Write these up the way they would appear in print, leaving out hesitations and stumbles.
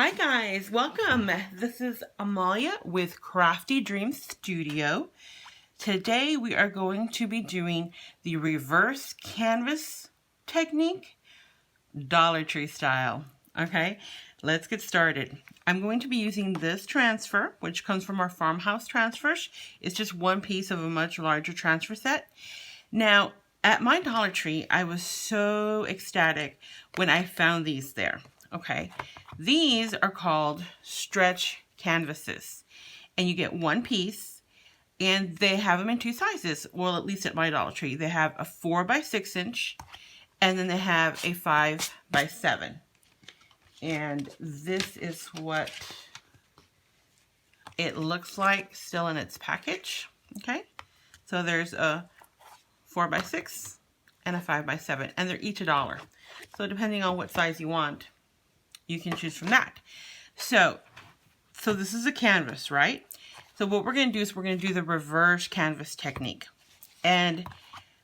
Hi guys, welcome. This is Amalia with CraftyDreamsStudio. Today we are going to be doing the reverse canvas technique, Dollar Tree style. Okay, let's get started. I'm going to be using this transfer, which comes from our farmhouse transfers. It's just one piece of a much larger transfer set. Now, at my Dollar Tree, I was so ecstatic when I found these there. Okay, these are called stretch canvases, and you get one piece, and they have them in two sizes. Well, at least at my Dollar Tree, they have a 4x6 inch, and then they have a 5x7. And this is what it looks like still in its package. Okay, so there's a 4x6 and a 5x7, and they're each $1. So depending on what size you want, you can choose from that. So this is a canvas, right? So what we're going to do is we're going to do the reverse canvas technique. And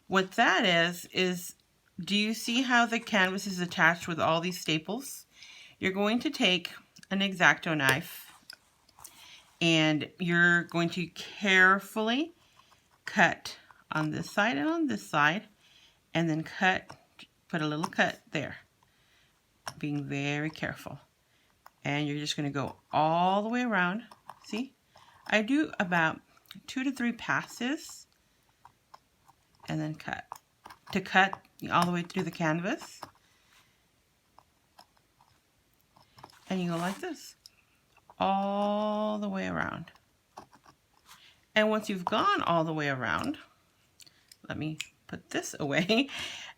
what that is do you see how the canvas is attached with all these staples? You're going to take an X-Acto knife and you're going to carefully cut on this side and on this side, and then put a little cut there, being very careful. And you're just going to go all the way around. See, I do about 2 to 3 passes and then cut all the way through the canvas. And you go like this all the way around. And once you've gone all the way around, let me put this away,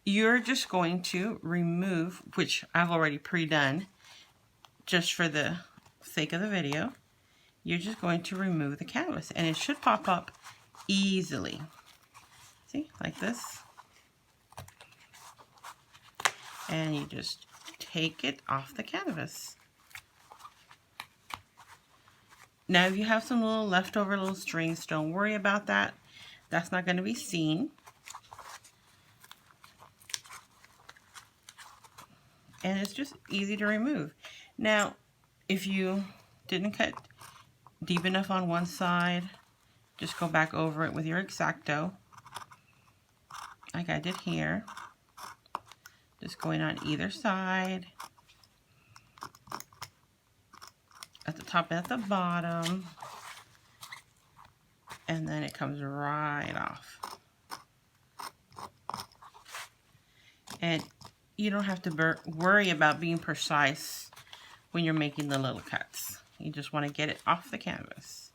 you're just going to remove, which I've already pre-done just for the sake of the video. You're just going to remove the canvas, and it should pop up easily. See, like this. And you just take it off the canvas. Now, if you have some little leftover little strings, don't worry about that. That's not going to be seen. And it's just easy to remove. Now, if you didn't cut deep enough on one side, just go back over it with your X-Acto, like I did here. Just going on either side, at the top and at the bottom, and then it comes right off. And you don't have to worry about being precise when you're making the little cuts. You just want to get it off the canvas.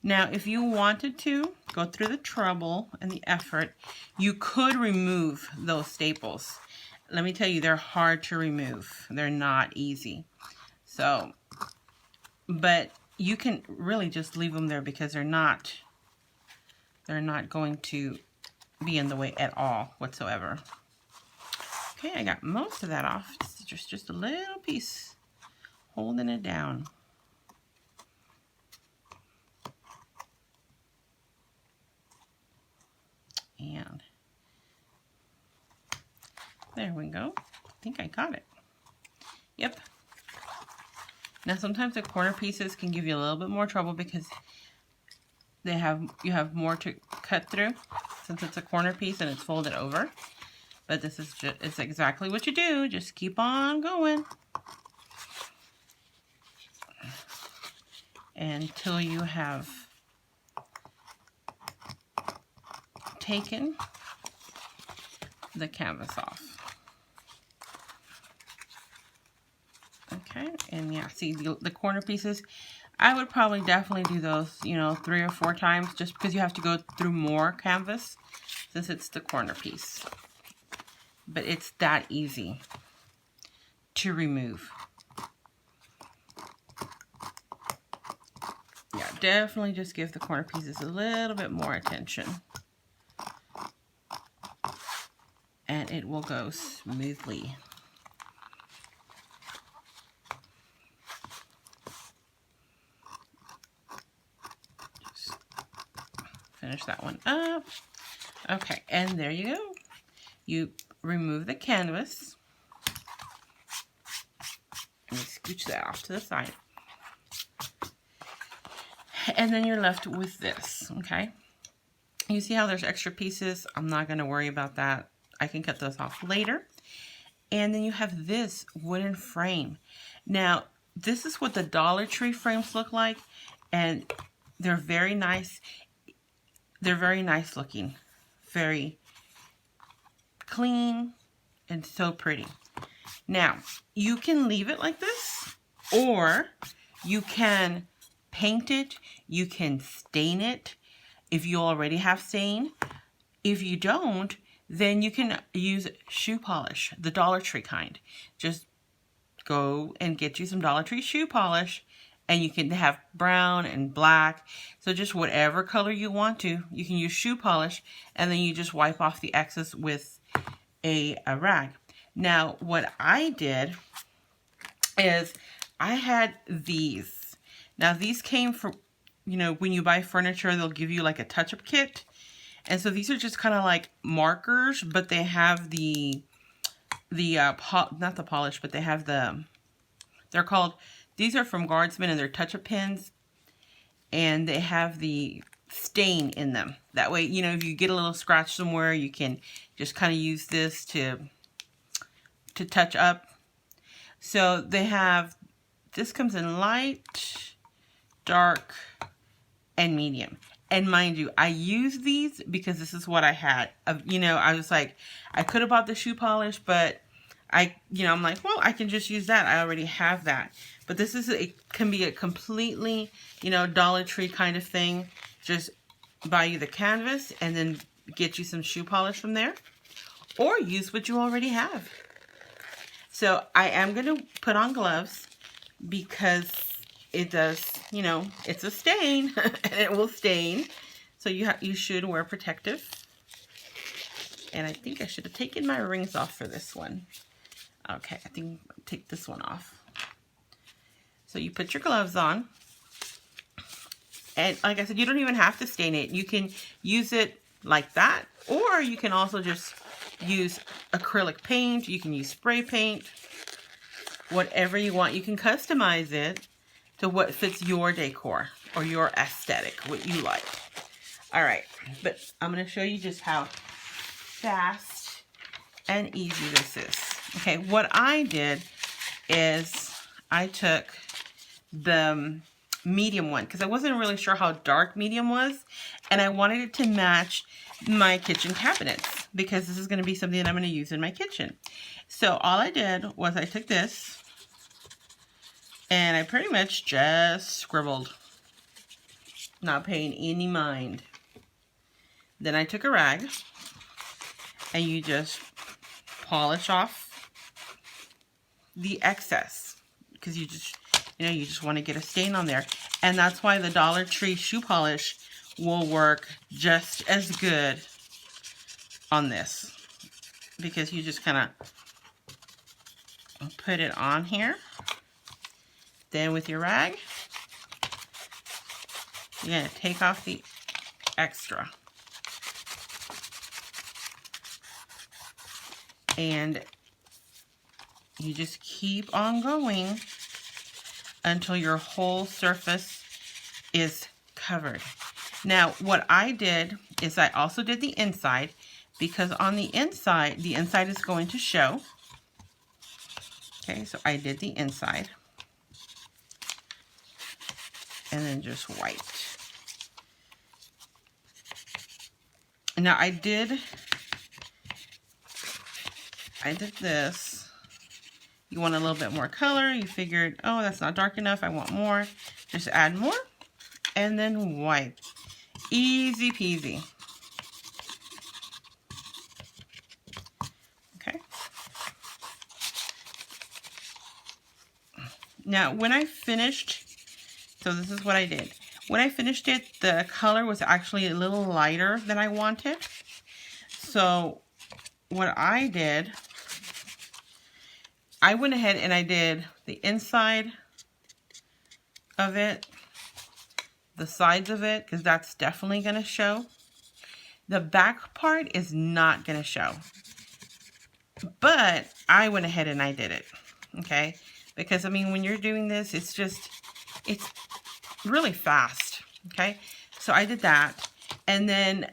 Now, if you wanted to go through the trouble and the effort, you could remove those staples. Let me tell you, they're hard to remove. They're not easy. So, but you can really just leave them there because they're not going to be in the way at all whatsoever. Okay, I got most of that off. It's just a little piece holding it down. And there we go. I think I got it. Yep. Now sometimes the corner pieces can give you a little bit more trouble because you have more to cut through since it's a corner piece and it's folded over. But this is it's exactly what you do. Just keep on going until you have taken the canvas off. Okay, and yeah, see the corner pieces, I would probably definitely do those, 3 or 4 times, just because you have to go through more canvas since it's the corner piece. But it's that easy to remove. Yeah, definitely just give the corner pieces a little bit more attention. And it will go smoothly. Just finish that one up. Okay, and there you go. You remove the canvas. scooch that off to the side. And then you're left with this, okay? You see how there's extra pieces? I'm not going to worry about that. I can cut those off later. And then you have this wooden frame. Now, this is what the Dollar Tree frames look like. And they're very nice. They're very nice looking. Very clean and so pretty. Now, you can leave it like this, or you can paint it. You can stain it if you already have stain. If you don't, then you can use shoe polish, the Dollar Tree kind. Just go and get you some Dollar Tree shoe polish, and you can have brown and black. So just whatever color you want to, you can use shoe polish, and then you just wipe off the excess with a rag. Now, what I did is I had these. Now, these came from, you know, when you buy furniture, they'll give you like a touch-up kit. And so these are just kind of like markers, but they have not the polish, but they have they're called, these are from Guardsman, and they're touch-up pens. And they have the stain in them. That way, you know, if you get a little scratch somewhere, you can just kind of use this to touch up. So they have, this comes in light, dark, and medium. And mind you, I use these because this is what I had. You know, I was like, I could have bought the shoe polish, but I'm like, well, I can just use that. I already have that. But this is, it can be a completely, you know, Dollar Tree kind of thing. Just buy you the canvas and then get you some shoe polish from there. Or use what you already have. So I am going to put on gloves because it does, you know, it's a stain and it will stain. So you should wear protective. And I think I should have taken my rings off for this one. Okay, I think I'll take this one off. So you put your gloves on. And like I said, you don't even have to stain it. You can use it like that. Or you can also just use acrylic paint. You can use spray paint. Whatever you want. You can customize it to what fits your decor or your aesthetic, what you like. All right, but I'm going to show you just how fast and easy this is. Okay, what I did is I took the medium one because I wasn't really sure how dark medium was, and I wanted it to match my kitchen cabinets because this is going to be something that I'm going to use in my kitchen. So all I did was I took this and I pretty much just scribbled, not paying any mind. Then I took a rag and you just polish off the excess because you just want to get a stain on there. And that's why the Dollar Tree shoe polish will work just as good on this, because you just kind of put it on here. Then with your rag, you're going to take off the extra. And you just keep on going until your whole surface is covered. Now, what I did is I also did the inside, because on the inside is going to show. Okay, so I did the inside. And then just wiped. Now I did this. You want a little bit more color. You figured, oh, that's not dark enough. I want more. Just add more. And then wipe. Easy peasy. Okay. Now when I finished, so this is what I did. When I finished it, the color was actually a little lighter than I wanted. So what I did, I went ahead and I did the inside of it, the sides of it, because that's definitely going to show. The back part is not going to show. But I went ahead and I did it. Okay. because I mean, when you're doing this, it's really fast. Okay, so I did that, and then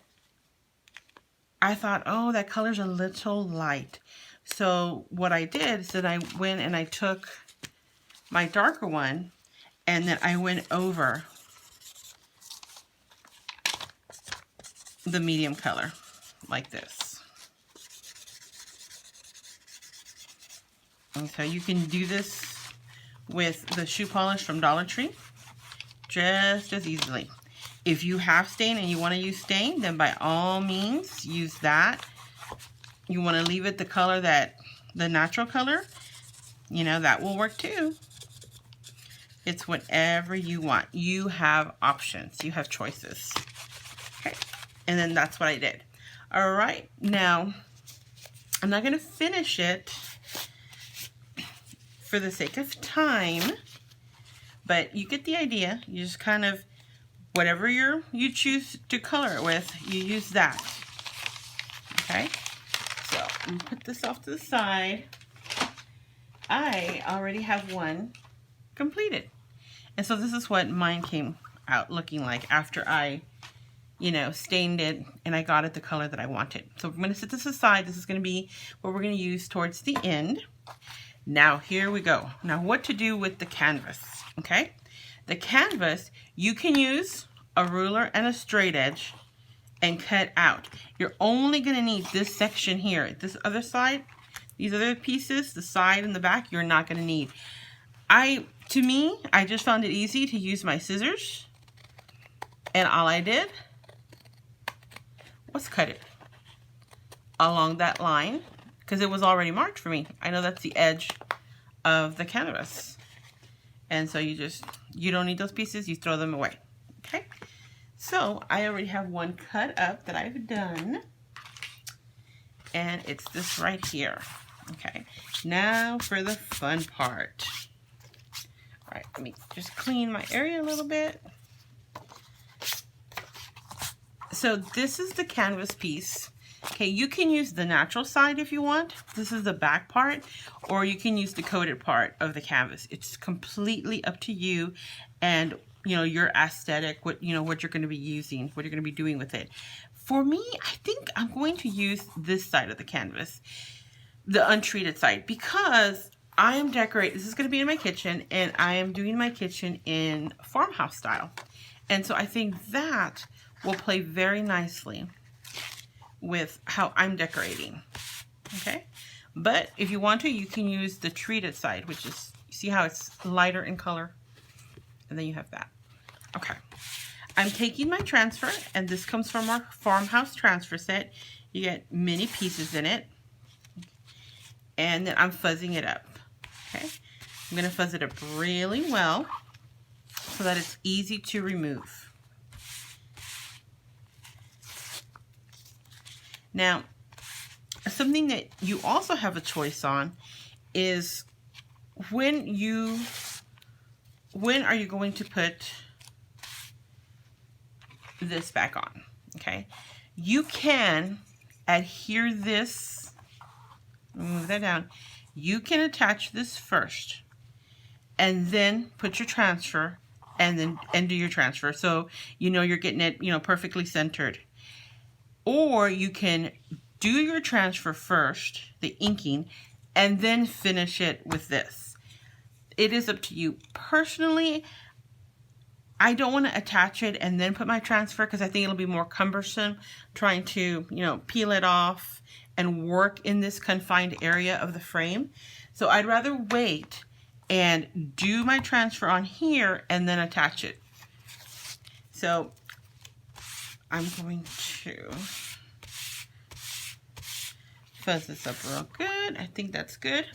I thought, oh, that color's a little light. So what I did is that I went and I took my darker one, and then I went over the medium color like this. And so you can do this with the shoe polish from Dollar Tree just as easily. If you have stain and you want to use stain, then by all means use that. You want to leave it the color the natural color, you know, that will work too. It's whatever you want. You have options. You have choices. Okay. And then that's what I did. All right. Now, I'm not going to finish it for the sake of time, but you get the idea. You just kind of, whatever you choose to color it with, you use that. Okay. So I'm going to put this off to the side. I already have one completed. And so this is what mine came out looking like after I, you know, stained it and I got it the color that I wanted. So I'm going to set this aside. This is going to be what we're going to use towards the end. Now here we go. Now what to do with the canvas, okay? The canvas, you can use a ruler and a straight edge and cut out. You're only going to need this section here. This other side, these other pieces, the side and the back, you're not going to need. To me, I just found it easy to use my scissors, and all I did was cut it along that line because it was already marked for me. I know that's the edge of the canvas, and so you don't need those pieces, you throw them away. Okay, so I already have one cut up that I've done, and it's this right here. Okay, now for the fun part. All right, let me just clean my area a little bit. So this is the canvas piece. Okay, you can use the natural side if you want. This is the back part, or you can use the coated part of the canvas. It's completely up to you and, you know, your aesthetic, what you're going to be using, what you're going to be doing with it. For me, I think I'm going to use this side of the canvas, the untreated side, because I am decorating. This is going to be in my kitchen, and I am doing my kitchen in farmhouse style. And so I think that will play very nicely with how I'm decorating. Okay? But if you want to, you can use the treated side, which is, you see how it's lighter in color? And then you have that. Okay. I'm taking my transfer, and this comes from our farmhouse transfer set. You get many pieces in it. And then I'm fuzzing it up. Okay, I'm going to fuzz it up really well so that it's easy to remove. Now, something that you also have a choice on is when are you going to put this back on, okay? You can adhere this, move that down. You can attach this first and then put your transfer and do your transfer. So, you know, you're getting it, you know, perfectly centered. Or you can do your transfer first, the inking, and then finish it with this. It is up to you. Personally, I don't want to attach it and then put my transfer because I think it'll be more cumbersome trying to, you know, peel it off and work in this confined area of the frame. So I'd rather wait and do my transfer on here and then attach it. So I'm going to fuzz this up real good. I think that's good.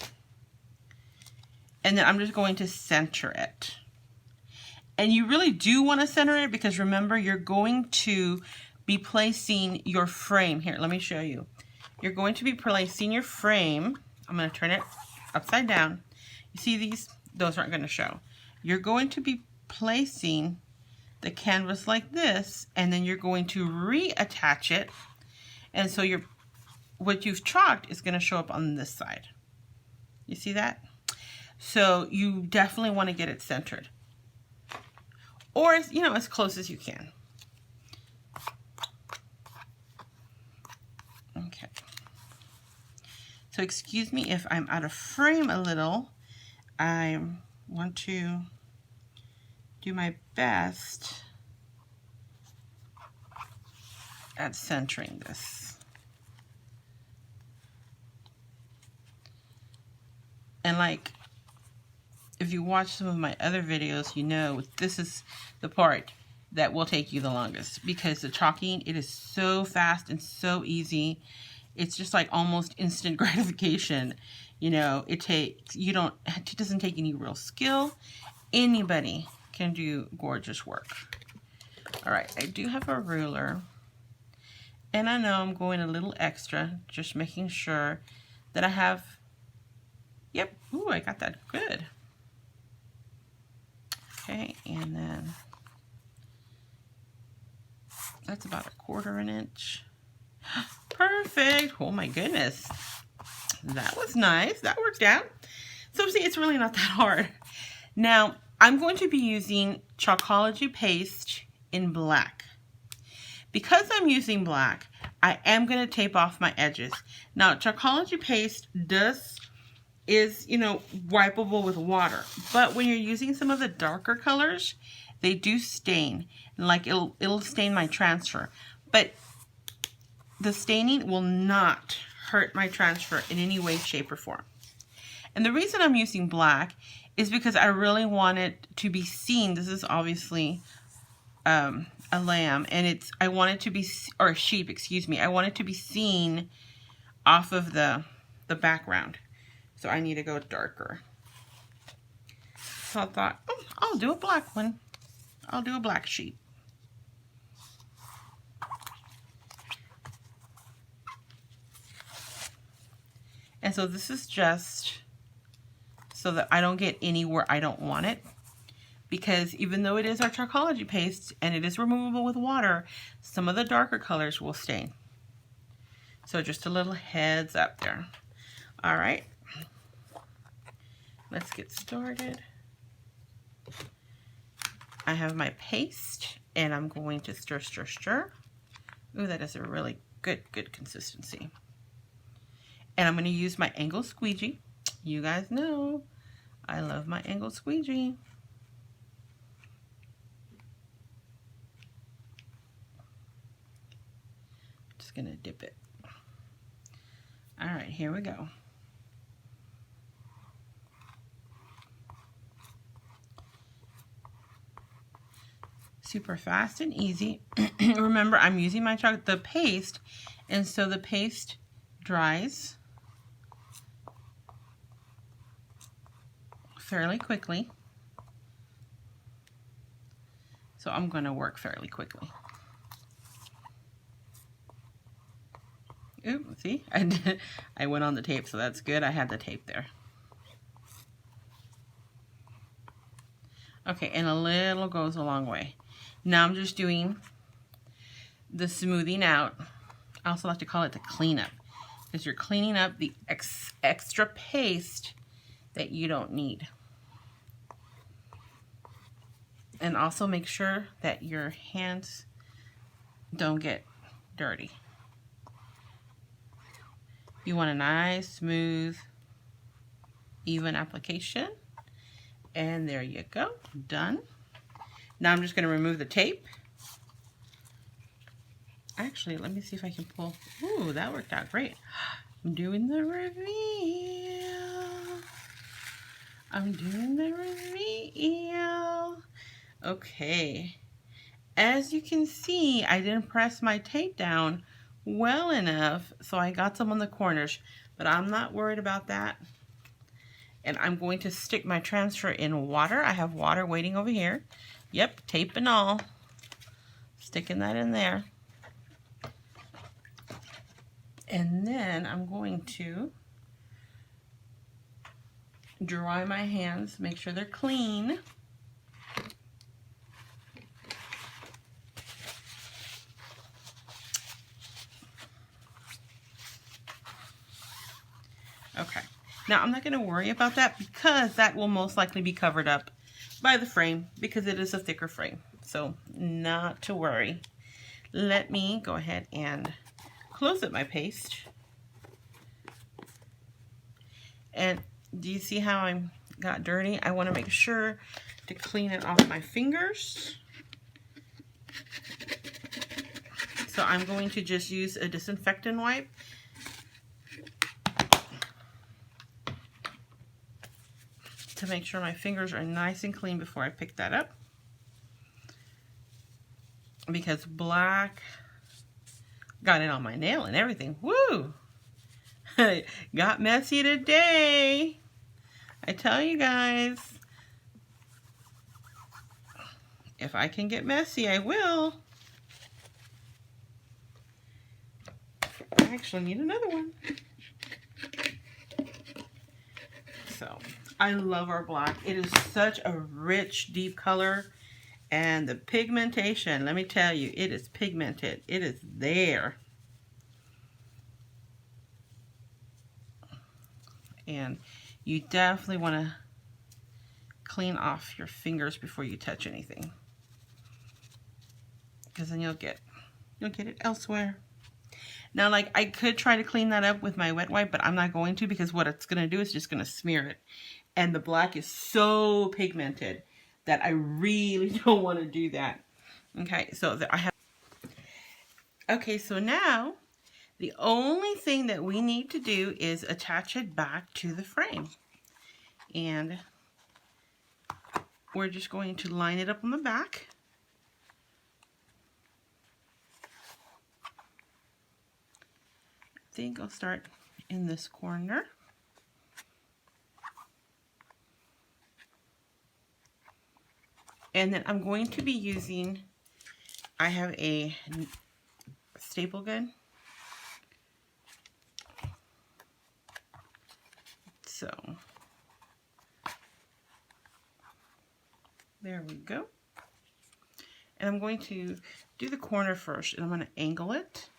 And then I'm just going to center it. And you really do want to center it because remember, you're going to be placing your frame. Here, let me show you. You're going to be placing your frame. I'm going to turn it upside down. You see these? Those aren't going to show. You're going to be placing the canvas like this, and then you're going to reattach it. And so what you've chalked is going to show up on this side. You see that? So you definitely want to get it centered. Or, you know, as close as you can. Okay. So excuse me if I'm out of frame a little. I want to do my best at centering this. And like, if you watch some of my other videos, you know this is the part that will take you the longest, because the chalking, it is so fast and so easy. It's just like almost instant gratification. You know, it doesn't take any real skill. Anybody can do gorgeous work. All right, I do have a ruler. And I know I'm going a little extra, just making sure that I have, yep, ooh, I got that good. Okay, and then that's about 1/4 inch. Perfect. Oh my goodness. That was nice. That worked out. So see, it's really not that hard. Now, I'm going to be using Chalkology paste in black. Because I'm using black, I am going to tape off my edges. Now, Chalkology paste is, you know, wipeable with water. But when you're using some of the darker colors, they do stain. Like it'll stain my transfer. But the staining will not hurt my transfer in any way, shape, or form. And the reason I'm using black is because I really want it to be seen. This is obviously a lamb, and I want it to be, or a sheep, excuse me. I want it to be seen off of the background. So I need to go darker. So I thought, oh, I'll do a black one. I'll do a black sheep. And so this is just so that I don't get anywhere I don't want it. Because even though it is our Chalkology paste and it is removable with water, some of the darker colors will stain. So just a little heads up there. All right. Let's get started. I have my paste and I'm going to stir, stir, stir. Ooh, that is a really good consistency. And I'm going to use my angle squeegee. You guys know I love my angle squeegee. Just going to dip it. All right, here we go. Super fast and easy. Remember, I'm using the paste, and so the paste dries fairly quickly. So I'm going to work fairly quickly. Ooh, see, I went on the tape, so that's good. I had the tape there. Okay, and a little goes a long way. Now I'm just doing the smoothing out. I also like to call it the cleanup, because you're cleaning up the extra paste that you don't need. And also make sure that your hands don't get dirty. You want a nice, smooth, even application. And there you go, done. Now I'm just going to remove the tape. Actually, let me see if I can pull. Ooh, that worked out great. I'm doing the reveal. I'm doing the reveal. Okay. As you can see, I didn't press my tape down well enough, so I got some on the corners, but I'm not worried about that. And I'm going to stick my transfer in water. I have water waiting over here. Yep, tape and all. Sticking that in there. And then I'm going to dry my hands, make sure they're clean. Okay, Now, I'm not going to worry about that because that will most likely be covered up by the frame because it is a thicker frame. So, not to worry. Let me go ahead and close up my paste. And do you see how I got dirty? I want to make sure to clean it off my fingers. So I'm going to just use a disinfectant wipe. To make sure my fingers are nice and clean before I pick that up. Because black got it on my nail and everything. Woo! Got messy today. I tell you guys, if I can get messy, I will. I actually need another one. So, I love our black. It is such a rich, deep color. And the pigmentation, let me tell you, it is pigmented. It is there. And you definitely want to clean off your fingers before you touch anything. Because then you'll get it elsewhere. Now, like, I could try to clean that up with my wet wipe, but I'm not going to because what it's going to do is just going to smear it. And the black is so pigmented that I really don't want to do that. Okay, so I have... Okay, so now the only thing that we need to do is attach it back to the frame. And we're just going to line it up on the back. I think I'll start in this corner. And then I'm going to be using, I have a staple gun. So, there we go. And I'm going to do the corner first, and I'm going to angle it.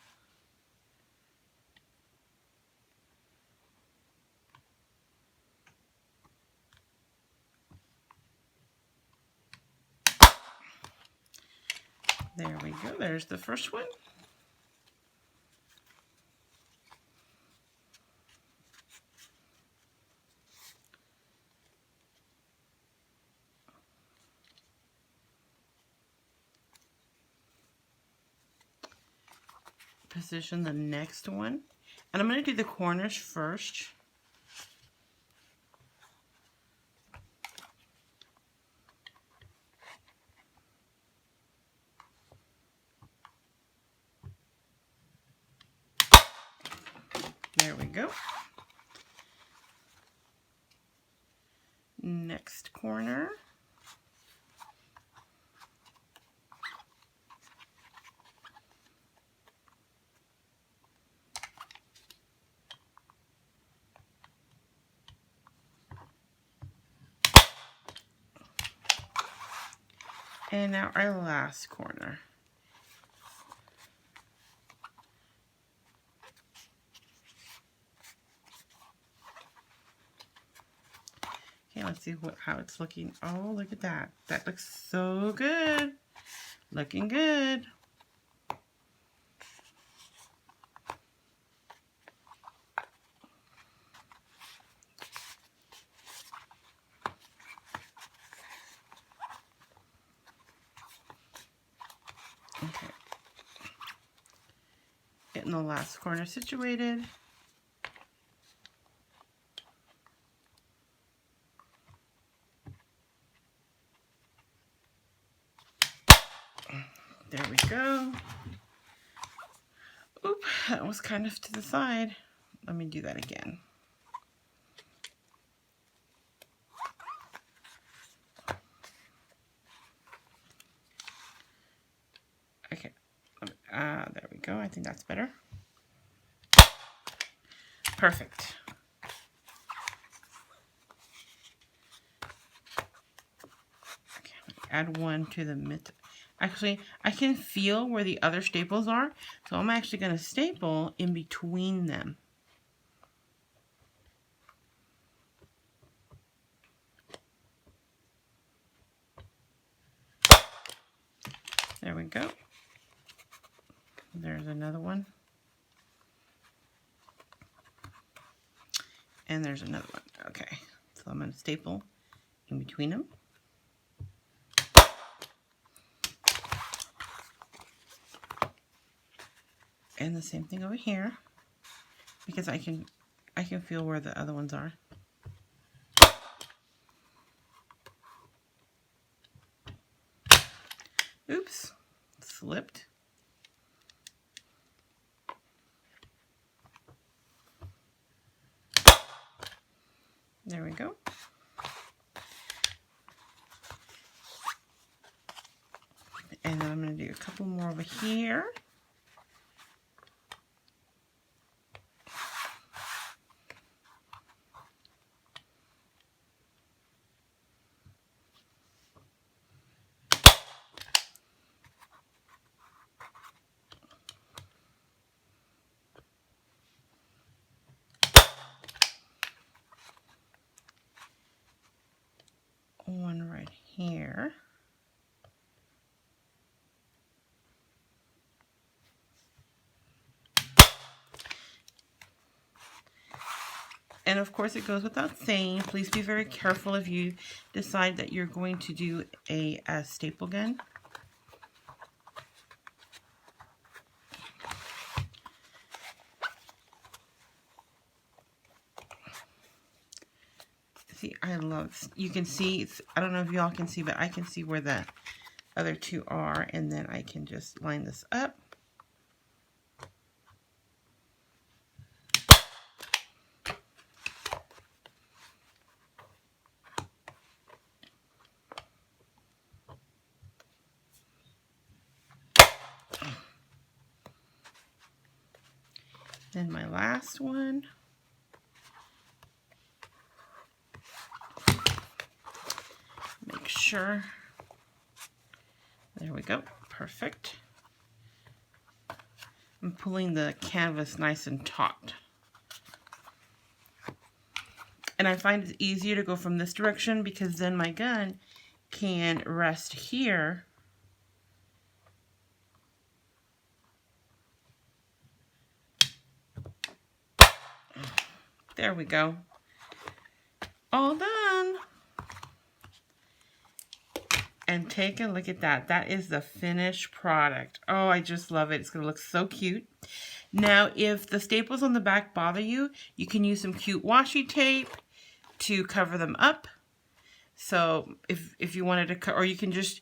There we go. There's the first one. Position the next one. And I'm going to do the corners first. There we go. Next corner. And now our last corner. Okay, let's see how it's looking. Oh, look at that. That looks so good. Looking good. Okay. Getting the last corner situated. There we go. Oop, that was kind of to the side. Let me do that again. Okay. There we go. I think that's better. Perfect. Okay, add one to the mid. Actually, I can feel where the other staples are, so I'm actually going to staple in between them. There we go. There's another one. And there's another one. Okay, so I'm going to staple in between them. And the same thing over here, because I can feel where the other ones are. Oops, slipped. There we go. And then I'm going to do a couple more over here. One right here. And of course, it goes without saying, please be very careful if you decide that you're going to do a staple gun. See, you can see, I don't know if y'all can see, but I can see where the other two are, and then I can just line this up. Then my last one. Make sure. There we go. Perfect. I'm pulling the canvas nice and taut. And I find it's easier to go from this direction because then my gun can rest here. There we go. All done. And take a look at that. That is the finished product. Oh, I just love it. It's going to look so cute. Now, if the staples on the back bother you, you can use some cute washi tape to cover them up. So if you wanted to, or you can just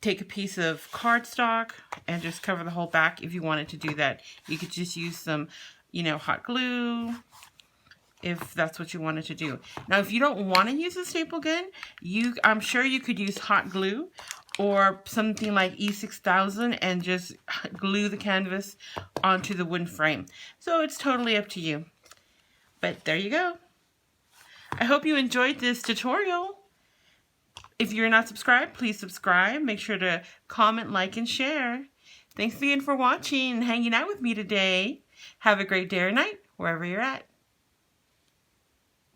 take a piece of cardstock and just cover the whole back if you wanted to do that. You could just use some, hot glue, if that's what you wanted to do. Now, if you don't want to use a staple gun, I'm sure you could use hot glue or something like E6000 and just glue the canvas onto the wooden frame. So it's totally up to you. But there you go. I hope you enjoyed this tutorial. If you're not subscribed, please subscribe. Make sure to comment, like, and share. Thanks again for watching and hanging out with me today. Have a great day or night, wherever you're at.